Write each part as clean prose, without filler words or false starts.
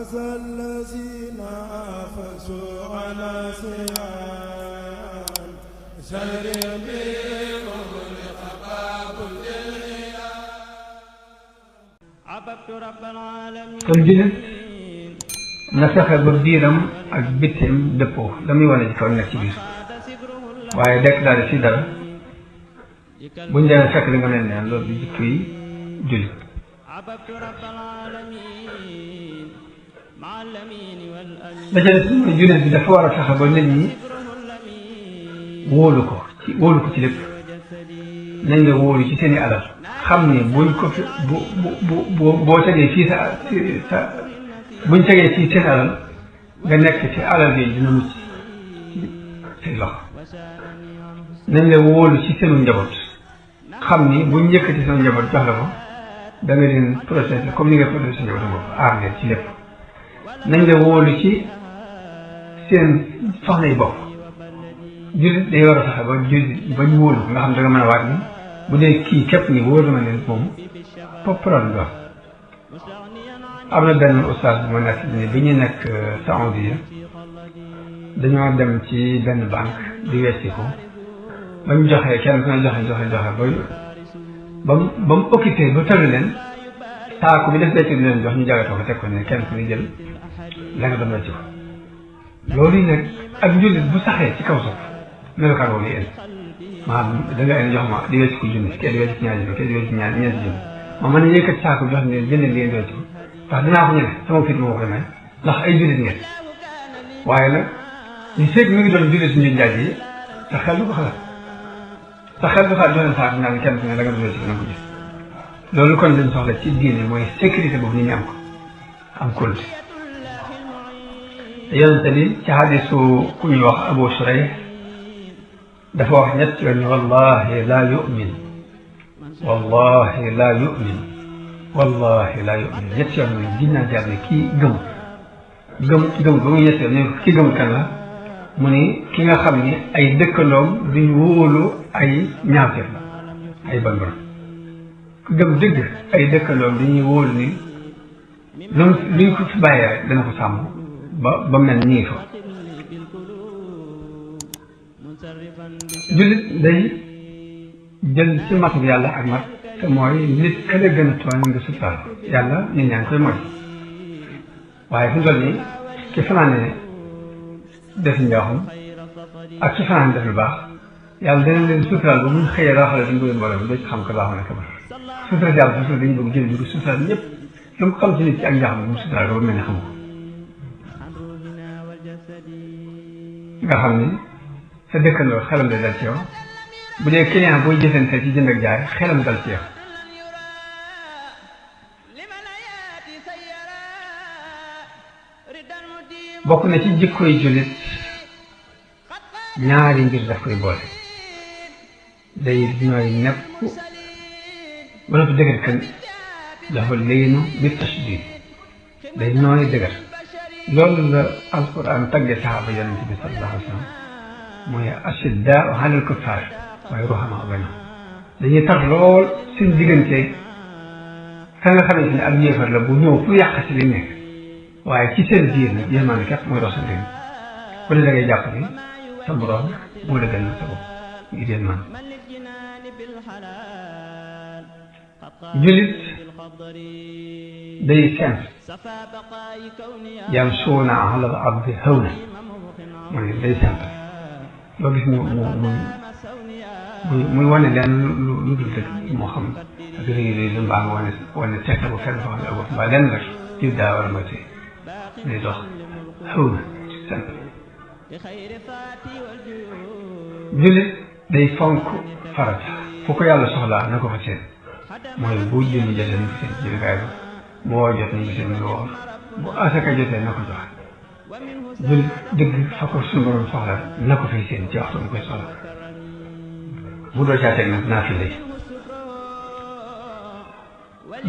عسى الذين آفسوا على سيان شر بهم لخباب عبدت رب العالمين. kon jullit na fexe ba biiram ak bitteem dëppoo la muy wane ci kaw nekk ci biir waaye dekk daal ci dara buñ demee fekk li nga mel neen loolu di jikko yi jullit. da ca des mooy jullit bi dafa war a fexe ba nit ñi wóolu ko ci lépp nañ la wóolu ci seeni alal xam ni buñ ko fi boo tegee fii sa buñ tegee fii seen alal nga nekk ci alal gi dina mucc ci say loxo nañ la wóolu ci seenu njaboot xam ni buñ yëkkati seenu njaboot jox la ko da nga leen protéger comme ni nga protéger njaboot bopp aar leen ci lépp nañ la wóolu ci seen soxna yi bopp jullit day war a fexe ba jullit ba ñu wóolu nga xam da nga mën a waat ni bu dee kii képp ni wóor na ma leen moom problème bi am na benn ustaas bu ma nekk ni bi ñu nekk Saoudia dañoo dem ci benn banque di wecci ko ba ñu joxee kenn ku ne joxe ba mu occupé ba tëdd leen saako bi def wecci di leen jox ñu jagatoo ko teg ko ne kenn ku ne jël la nga doon wecci ko loolu nag ak njullit bu saxee ci kaw suuf melokaan boobu yéen maanaam da nga leen jox ma di wecci ko junni kii di wecci ñaari junni kii di wecci ñeenti junni ma mën a yëkkati saako bi jox ne jënd li ngeen di wecci ko ndax dinaa ko ñeme sama fit moo koy may ndax ay jullit ngeen waaye nag li fekk mi ngi doon jullit suñu njaaj yi sa xel du ko xalaat jox leen saako naan kenn ku ne la nga doon wecci ko na ko gis loolu kon lañ soxla ci diine mooy sécurité boobu nit ñi am kóolute te yonente bi ci hadisu ku ñuy wax Abu Shurayh dafa wax ñett yoon ni wallahi laa yu'min wallahi laa yu'min wallahi laa yu'min ñett yoon mooy gis naa jaar ne kii gëm ba muy ñett yoon ne kii gëm kan la mu ni ki nga xam ni ay dëkkandoom duñ wóolu ay ñaawteef la ay bon ku gëm dëgg ay dëkkandoom dañuy wóolu ni luñ ko fi bàyyee rek dana ko sàmm ba mel nii fa jullit day jël ci matuk yàlla ak mat te mooy nit ka la gën a tooñ nga suturaal yàlla nit ñaa ngi koy mooy waaye fu mu toll nii ki fanaane def njaaxum ak ki fanaane def lu baax yàlla dana leen suturaal ba muñ xëyee daa xale dañ ko leen mbooloo doo ci xam ko baax na ka baax suturaal yàlla suturaal dañu bëgg jël bi suturaal ñëpp lu mu xam ci nit ci ak njaaxum mu suturaal ko ba mel ne xam ko nga xam ni sa dëkkandoo xelam day dal ci yow bu dee client booy jëfante ci jënd ak jaay xelam dal ci yow bokk na ci jikkoy jullit ñaari mbir daf koy boole day ñooy nepp ba noppi dëgër kan dafa léenu bi tashdid day nooy dëgër loolu la alquran tagge saxaaba yonente bi sallallahu alayhi wa sallam mooy ashiddaau alal kuffaar waaye ruhamaa baynahum dañuy tar lool suñ diggante ka nga xamante ne ab yéefar la bu ñëw pour yàq si li nekk waaye ci seen biir nag yërmaande képp mooy dox sa dégg ku ne da ngay jàpp ni sa borom moo la gën sa bopp ngir yërmaande jullit day simple yamsuuna alal ardi hawnan mooy day simple loo gis muy wane leen lu dul dëgg moo xam ak réy lu mbaa nga wane teg bu fenn foo xam ne ëpp mbaa lenn rek jiw daa war a moytu day dox xaw na simple jullit day fonk farata fu ko yàlla soxlaa na ko fa seen mooy bu julli jotee nañ ko seen jullikaay ba bu woo jot nañ ko seen mu woor bu asaka jotee na ko joxe jul dëgg fa ko suñu borom soxla na ko fay seen ci waxtu mu koy soxla bu doo caa teg nag naa fi lay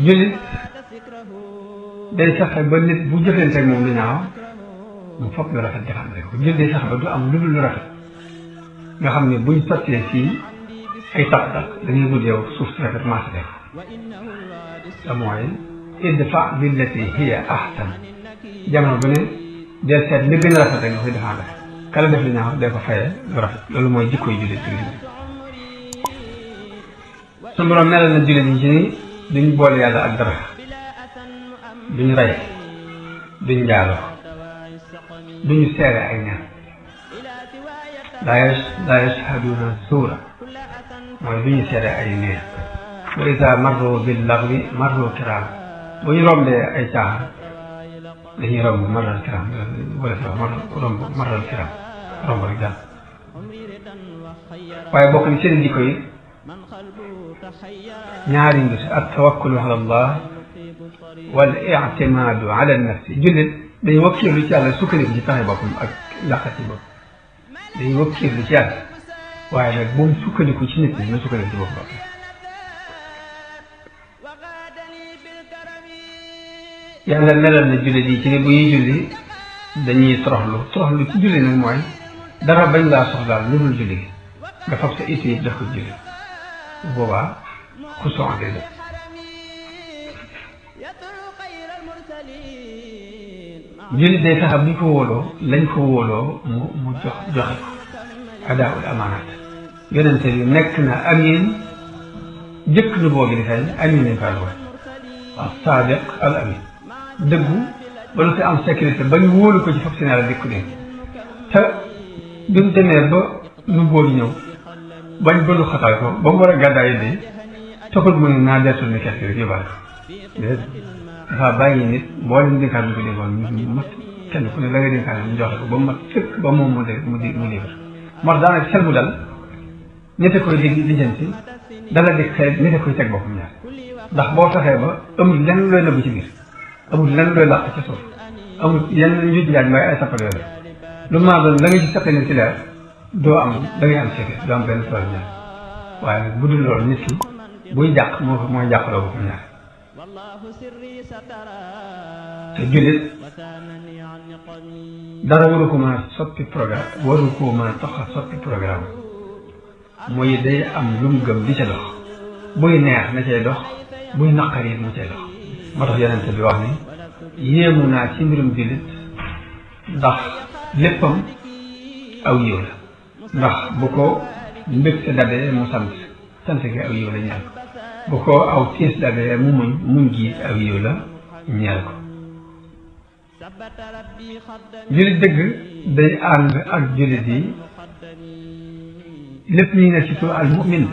jullit day fexe ba nit bu jëflanteeg moom lu ñaaw mu foog lu rafet defante ko jullit day fexe ba du am lu dul lu rafet nga xam ne buñ sottee fii ay taq-taq dañuy gudd yow suuf si rafet maa si def te mooy idfa billati hiya ahsan jamono bu ne del seet li gën a rafet rek nga koy défendre kala def li ñaaw dee ko fayee lu rafet loolu mooy jikko yu jullit su borom melal na jullit yi ci ni duñ boole yàlla ak dara duñ rey duñ njaaloo duñu seere ay ñaan laa yashhaduuna suura mooy duñu seere ay neen wa iza marru bil lagwi marru kiraam bu ñu rombee ay caaxaan dañuy romb maral kiraam wala fi romb maral kiraam romb rek daal waaye bokk ni seen jikko yi ñaari mbir at tawakkulu ala allah wal i'timaadu ala nafsi jullit dañuy wakkiirlu ci yàlla sukkandiku ci pexe boppam ak laqati bopp dañuy wakkiirlu ci yàlla waaye nag bu mu sukkandiku ci nit ñi na sukkandiku ci boppam yàlla melal na jullit yi ci ni bu ñuy julli dañuy toroxlu ci julli nag mooy dara bañ laa soxlaal lu dul julli gi nga fab sa it yi def ko julli bu boobaa ku soxla la jullit day taxa bu ñu ko wóoloo lañ ko wóoloo mu joxe ko adaawul amaanaat yonente bi nekk na amin jëkk nu boogi di feeñ amin lañ fay woon waaw saadiq al amin dëggu ba lu fi am sécurité ba ñu wóolu ko ci fab seen yàlla dikku leen te bi mu demee ba nu boogi ñëw bañ bëlu xataay ko ba mu war a gàddaay yi toppal mu ne naa deetul ni kese rek yóbbaale ko déedéet dafa bàyyi nit boo leen dénkaan ñu ko dénkoon mu mat kenn ku ne la nga dénkaan mu joxe ko ba mu mat fekk ba moom mu livre moo tax daanaka xel mu dal nit a koy lijjanti dala di xëy nit a koy teg boppam ñaar ndax boo fexee ba amul lenn looy nëbb ci biir amul lenn looy làq ci suuf amul yenn njuuj njaaj may ay sappal yooyu lu maa doon la nga ci sappale ci leer doo am da ngay am sécurité doo am benn problème ñaar waaye nag bu dul loolu nit ki buy jàq mooy jàqaloo boppam ñaar te jullit dara waru ko mën a soppi programme waru ko mën a tax a soppi programme mooy day am lu mu gëm di ca dox buy neex na cay dox buy naqari mu cay dox moo tax yonente bi wax ni yéemu naa ci mbirum jullit ndax léppam aw yiw la ndax bu ko mbégte dabee mu sant gi aw yiw la ñeel ko bu ko aw tiis dabee mu muñ gi aw yiw la ñeel ko jullit dëgg day ànd ak jullit yi lépp ñu ne ci tur al mu'min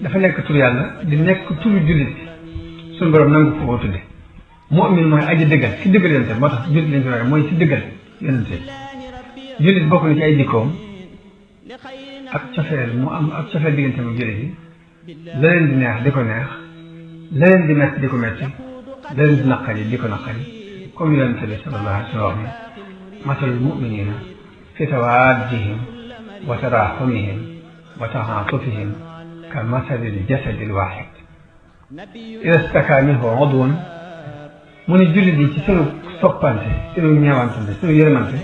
dafa nekk tur yàlla di nekk turu jullit suñu borom nangu ko koo tudde mu'min mooy aji dëggal ci dëggal yonente moo tax jullit lañ ko waxee mooy ci dëggal yonente jullit bokk na ci ay jikkoom ak cofeel mu am ak cofeel diggante mu jullit yi la leen di neex di ko neex la leen di metti di ko metti la leen di naqari di ko naqari comme yonente bi sallallahu alayhi wa sallam masalul mu'minina fi tawaddihim wa taraxumihim wa taatufihim ka masalil jasadil waxid ida staka minhu udwun mu ne jullit yi ci sunu soppante sunu ñeewantante sunu yërmante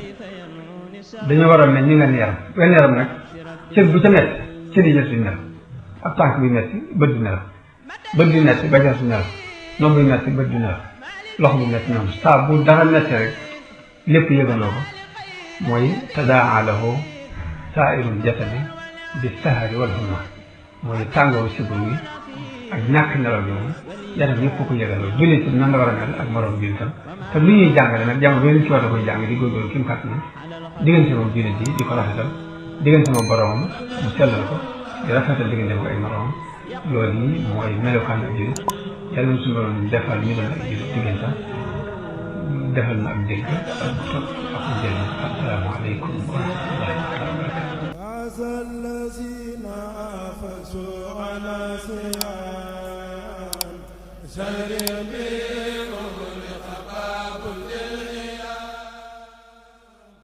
dañoo war a mel ni ngeen yaram wenn yaram nag cër bu ca metti cër yi du nelaw ab tànk bi metti bët du nelaw bët bi metti ba jar du nelaw noom bi metti bët du nelaw loxo bi metti noonu saa bu dara metti rek lépp yëgandoo ko mooy tadaa lahu saairul jasadi bi sahari wal humma mooy tàngooru sibur wi ak ñàkk nelaw bi moom yaram yëpp ko yëgandoo jullit nan la war a mel ak moroom jullitam te lu ñuy jàngale nag jamono yooyu ci war a koy jàng di góorgóorlu kim kat ni diggante moom jullit yi di ko rafetal diggante moom boromam mu sellal ko di rafetal diggante moom ay moroomam loolu yi mooy melokaan ak jullit yàlla na suñu borom defal ñu doon ak jullit diggante defal na ak dégg ak topp ak njëriñ asalaamaaleykum wa rahmatullahi wa barakatuh